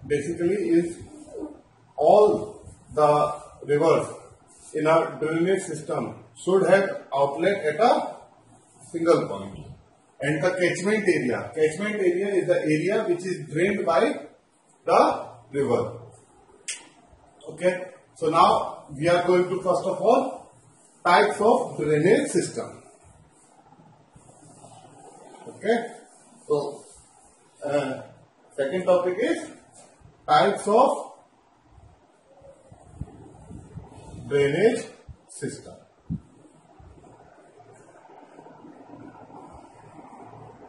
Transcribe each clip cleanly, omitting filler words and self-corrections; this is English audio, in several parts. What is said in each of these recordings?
basically is all the rivers in a drainage system should have outlet at a single point. And the catchment area is the area which is drained by the river. Okay, so now we are going to first of all types of drainage system. Okay, so second topic is types of drainage system.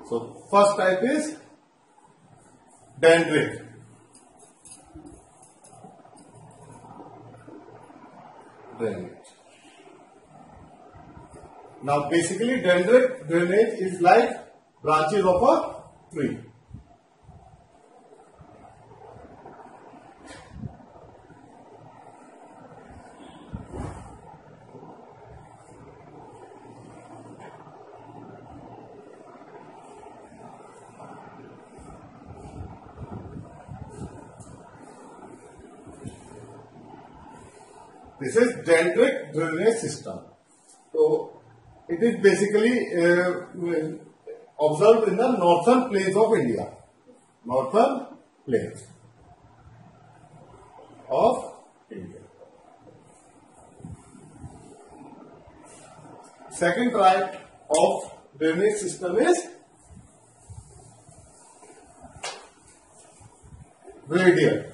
So first type is dendritic. Drainage. Now basically dendritic drainage is like branches of a tree. This is dendritic drainage system. So it is basically observed in the northern plains of India. Northern plains of India. Second type of drainage system is radial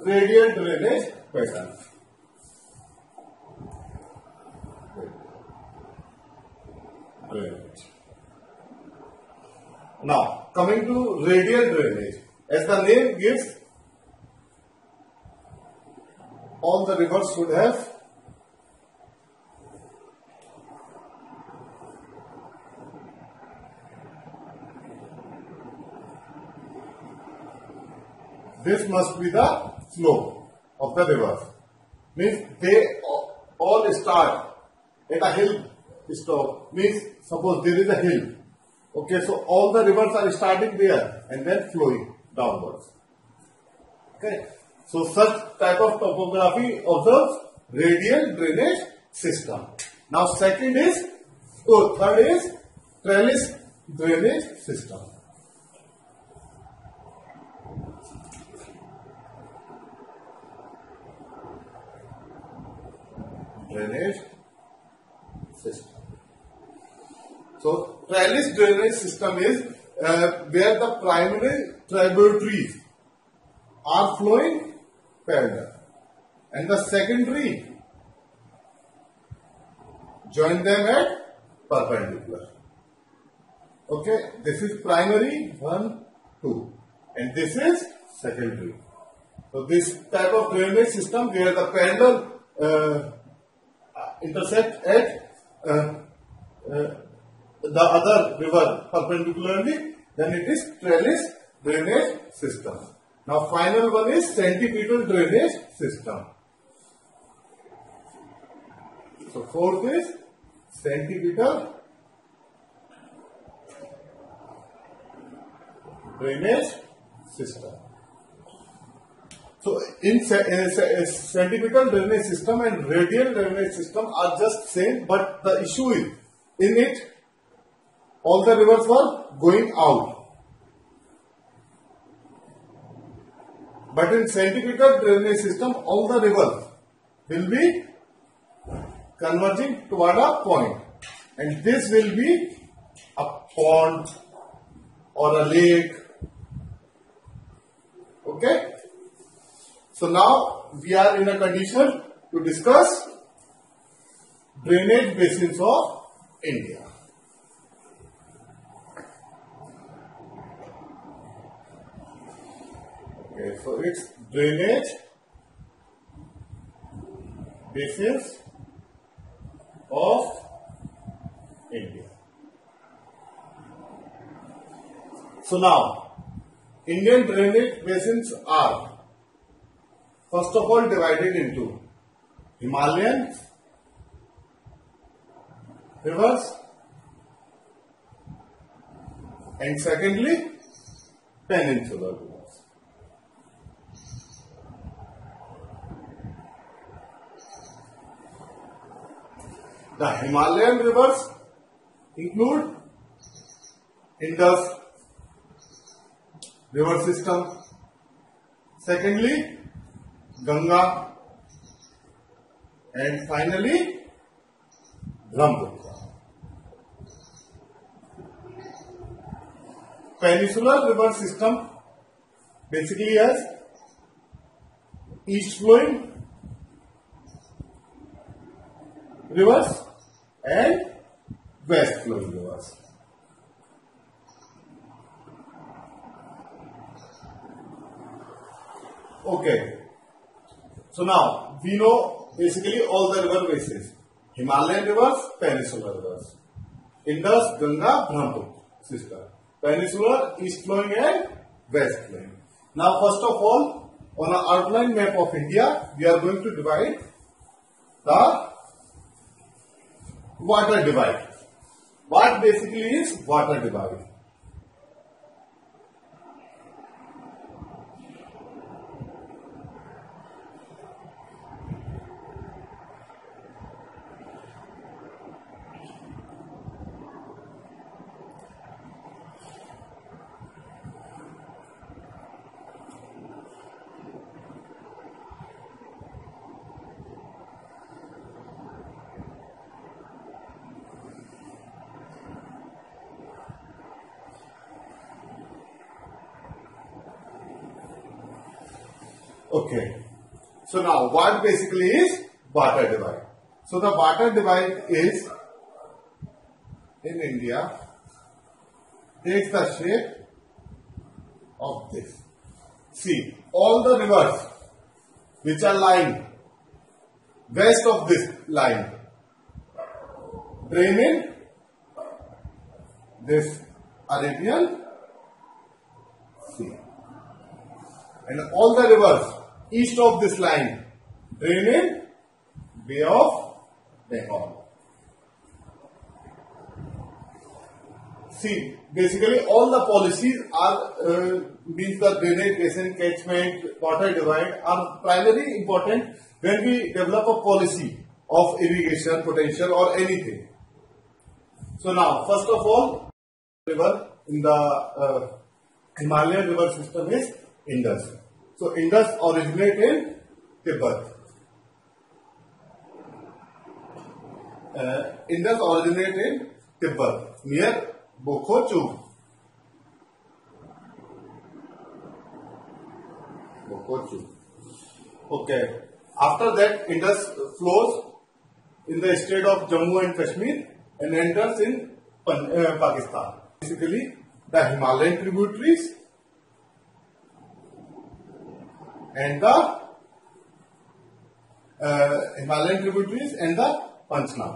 drainage pattern. Drainage. Now, coming to radial drainage, as the name gives, all the rivers should have this must be the flow of the river. Means they all start at a hill stop. Means suppose there is a hill. Okay, so all the rivers are starting there and then flowing downwards. Okay, so such type of topography observes radial drainage system. Now third is trellis drainage system. Drainage system. So trellis drainage system is where the primary tributaries are flowing parallel and the secondary join them at perpendicular. Okay, this is primary 1, 2 and this is secondary. So this type of drainage system where the parallel intersect at the other river perpendicularly, then it is trellis drainage system. Now final one is centripetal drainage system. So fourth is centripetal drainage system. So in centripetal drainage system and radial drainage system are just same, but the issue is in it all the rivers were going out. But in centripetal drainage system all the rivers will be converging toward a point and this will be a pond or a lake. Okay. So now we are in a condition to discuss drainage basins of India. Okay, so it's drainage basins of India. So now Indian drainage basins are first of all divided into Himalayan rivers and secondly peninsular rivers. The Himalayan rivers include Indus river system. Secondly, Ganga, and finally Brahmaputra. Peninsular river system basically has east flowing rivers and west flowing rivers. Okay, so now we know basically all the river bases: Himalayan rivers, peninsular rivers, Indus, Ganga, Brahmaputra system. Peninsular, east flowing and west flowing. Now first of all, on an outline map of India, we are going to divide the water divide. What basically is water divide? Okay, so now what basically is water divide? So the water divide is in India takes the shape of this. See, all the rivers which are lying west of this line drain in this Arabian Sea, and all the rivers east of this line drain in Bay of Bengal. See, basically all the policies are means the drainage basin, catchment, water divide are primarily important when we develop a policy of irrigation potential or anything. So now, first of all, river in the Himalayan river system is Indus. So Indus originates in Tibet. Indus originates in Tibet near Bokhochu. Okay. After that, Indus flows in the state of Jammu and Kashmir and enters in Pakistan. Basically, the Himalayan tributaries and the Panchnag.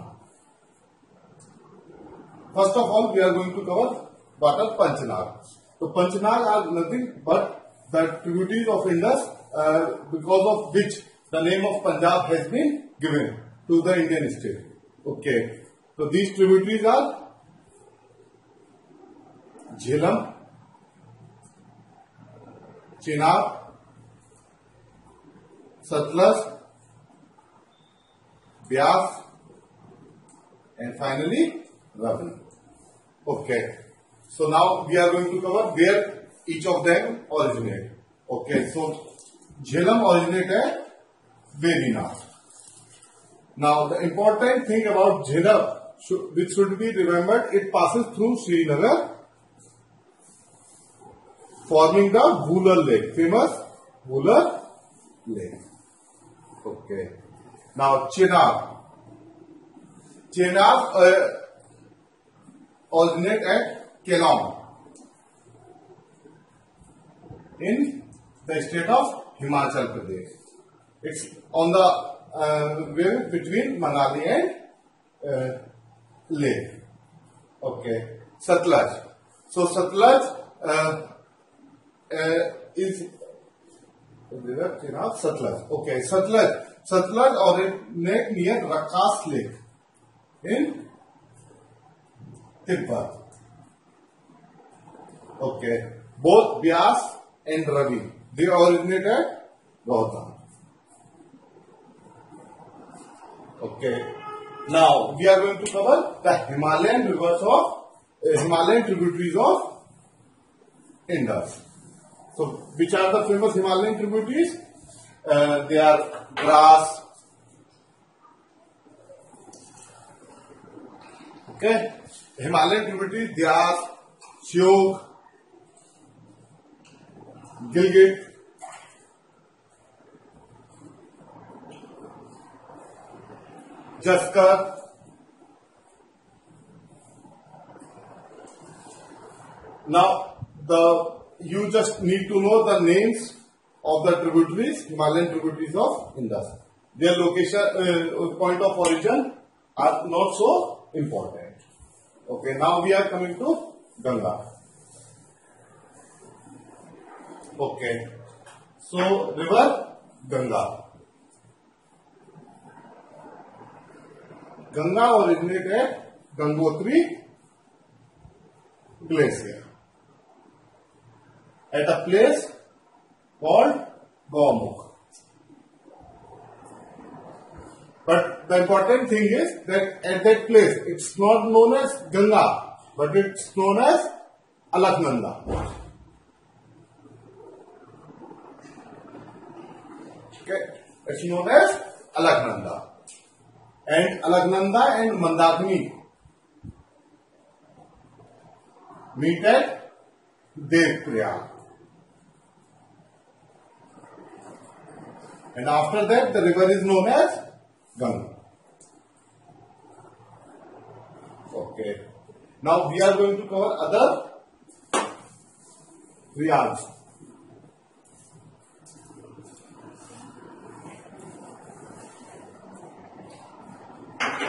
First of all, we are going to cover what are Panchnag. So Panchnag are nothing but the tributaries of Indus, because of which the name of Punjab has been given to the Indian state. Okay, so these tributaries are Jhelum, Chenab, Satluj, Beas, and finally Ravi. Okay, so now we are going to cover where each of them originate. Okay, so Jhelum originated at Vedinath. Now the important thing about Jhelum, which should be remembered, it passes through Srinagar, forming the Vular Lake, famous Vular Lake. Okay. Now Chenab originate at Kelam in the state of Himachal Pradesh. It's on the way between Manali and Leh. Okay. Satluj. So Satluj is river Chenab, Satluj. Okay. Satluj originate near Rakas Lake in Tibet. Okay. Both Beas and Ravi, they originate at Rohtan. Okay. Now we are going to cover the Himalayan rivers of Himalayan tributaries of Indus. So, which are the famous Himalayan tributaries? They are Dras, okay, Himalayan tributaries, Dras, Shyok, Gilgit, Jaskar, now you just need to know the names of the tributaries, Himalayan tributaries of Indus. Their location, point of origin are not so important. Okay, now we are coming to Ganga. Okay, so river Ganga. Ganga originated at Gangotri Glacier at a place called Gaumukh. But the important thing is that at that place, it's not known as Ganga, but it's known as Alaknanda. Okay, it's known as Alaknanda. And Alaknanda and Mandakini meet at Devprayag. And after that, the river is known as Ganga. Okay. Now we are going to cover other Prayags.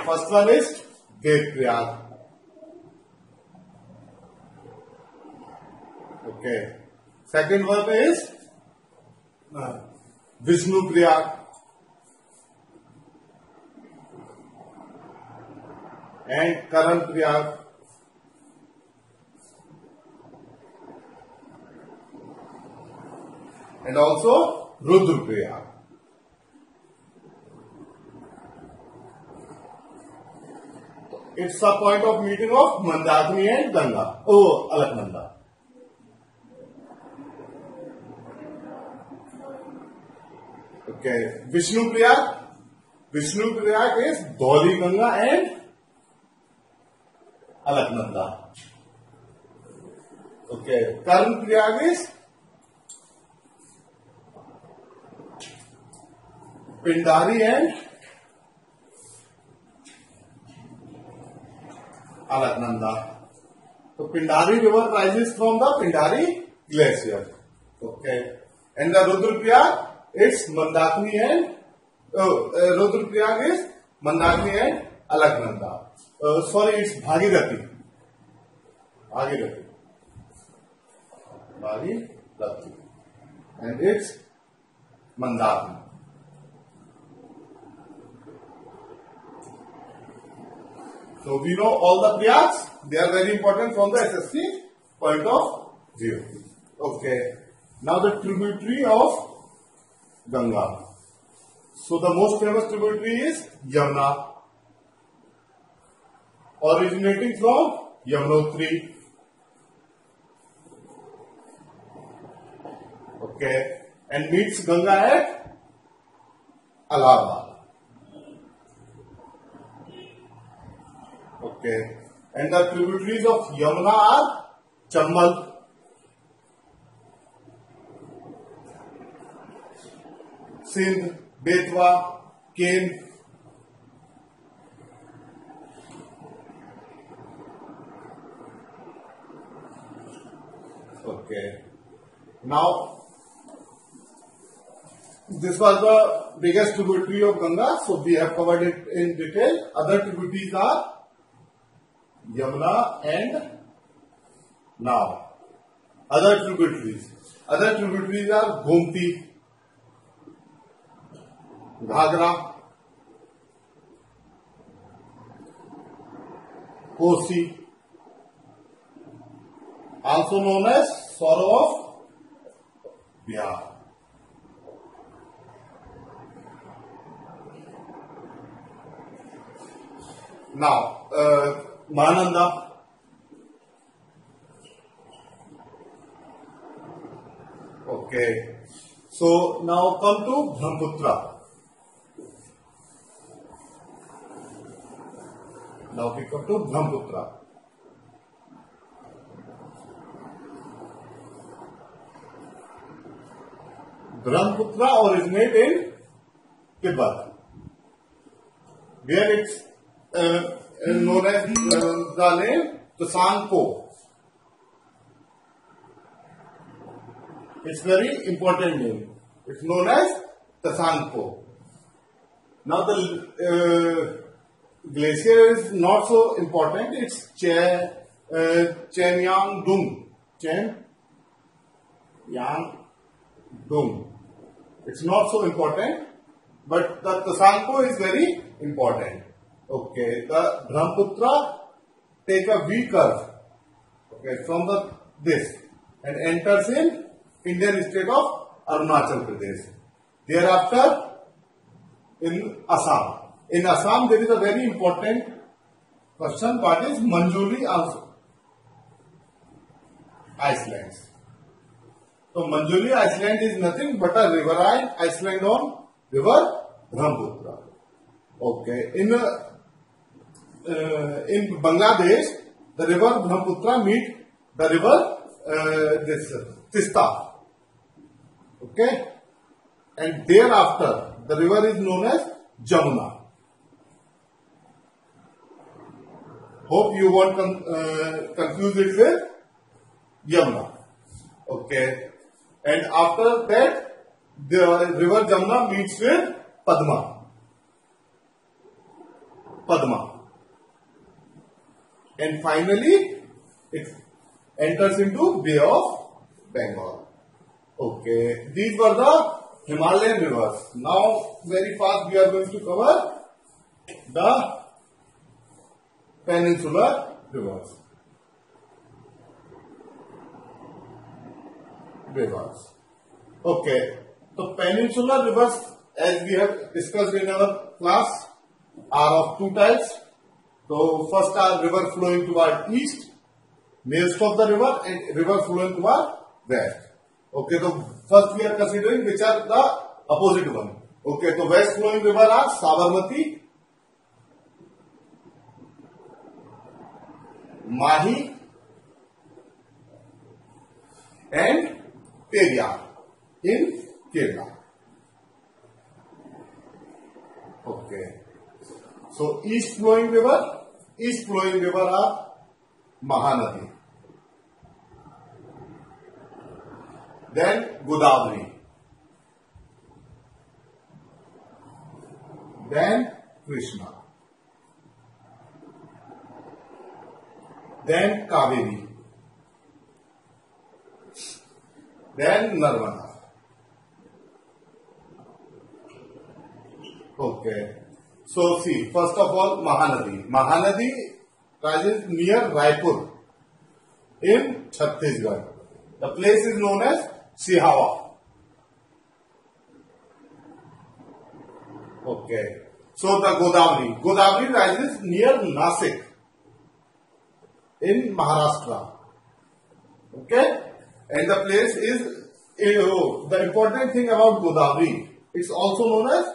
First one is Devprayag. Okay. Second one is Vishnuprayag. And Karanprayag. And also Rudraprayag. It's a point of meeting of Mandakini and Ganga. Oh, Alaknanda. Okay, Vishnuprayag. Vishnuprayag is Dhauli Ganga and Alaknanda. Okay, Karanprayag is Pindari and Alaknanda. So Pindari river rises from the Pindari glacier. Okay, and the Rudraprayag it's Mandakini and Rudraprayag is Mandakini and Alaknanda. Sorry, it's Bhagirathi. Bhagirathi. And it's Mandakini. So we know all the Prayags, they are very important from the SSC point of view. Okay. Now the tributary of Ganga. So the most famous tributary is Yamuna, originating from Yamunotri. Okay. And meets Ganga at Allahabad. Okay. And the tributaries of Yamuna are Chambal, Sindh, Betwa, Ken. Okay. Now, this was the biggest tributary of Ganga, so we have covered it in detail. Other tributaries are Yamuna and now other tributaries. Other tributaries are Gomti, Ghagra, Kosi, also known as Sorrow of Bihar. Now, Mahananda. Okay. So now come to Brahmaputra. Now we come to Brahmaputra. Brahmaputra originated in Tibet, where it's known as the name Tsangpo. It's very important name. It's known as Tsangpo. Now the glacier is not so important. It's Chenyangdong. Chenyangdong. It's not so important, but the Tsangpo is very important. Okay, the Brahmaputra take a V curve. Okay, from this and enters in Indian state of Arunachal Pradesh. Thereafter, in Assam. In Assam, there is a very important question. What is Manjuli Islands? So Manjuli Island is nothing but a riverine island on river Brahmaputra. Okay. In Bangladesh, the river Brahmaputra meet the river Tista. Okay. And thereafter, the river is known as Jamuna. Hope you won't confuse it with Yamuna. Okay. And after that, the river Jamuna meets with Padma. And finally, it enters into Bay of Bengal. Okay. These were the Himalayan rivers. Now, very fast we are going to cover the peninsular rivers. Okay. So peninsular rivers, as we have discussed in our class, are of two types. So first are river flowing toward east, most of the river, and river flowing toward west. Okay, so first we are considering which are the opposite one. Okay, so west flowing river are Sabarmati, Mahi, and Periyar in Kerala. Okay. So east flowing river are Mahanadi. Then Godavari. Then Krishna. Then Kaveri. Then Narmada. Okay. So see, first of all, Mahanadi. Mahanadi rises near Raipur in Chhattisgarh. The place is known as Sihawa. Okay. So the Godavari. Godavari rises near Nasik in Maharashtra. Okay. And the place is, the important thing about Godavari, it's also known as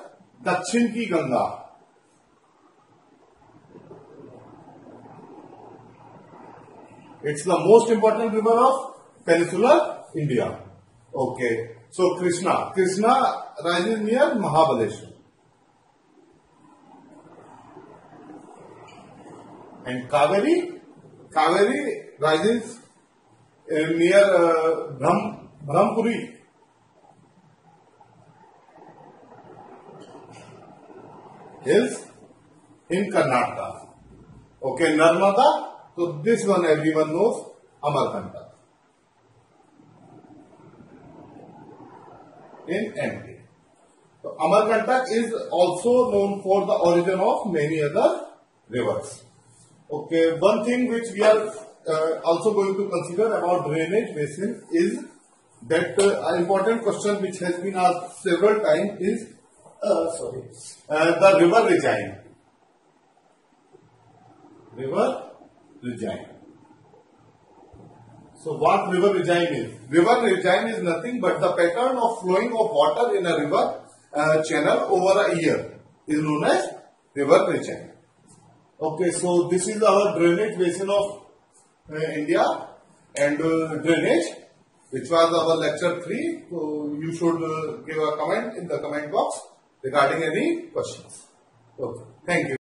Dakshin Ki Ganga. It's the most important river of peninsular India. Okay. So Krishna rises near Mahabaleshwar. And Kaveri rises near Brahmpuri. Hills in Karnataka. Okay, Narmada. So this one everyone knows, Amarkantak in MP. So Amarkantak is also known for the origin of many other rivers. Okay, one thing which we are also going to consider about drainage basin is that an important question which has been asked several times is the river regime. River regime. So what river regime is? River regime is nothing but the pattern of flowing of water in a river channel over a year is known as river regime. Okay, so this is our drainage basin of India and drainage, which was our lecture 3. So you should give a comment in the comment box regarding any questions. Okay, thank you.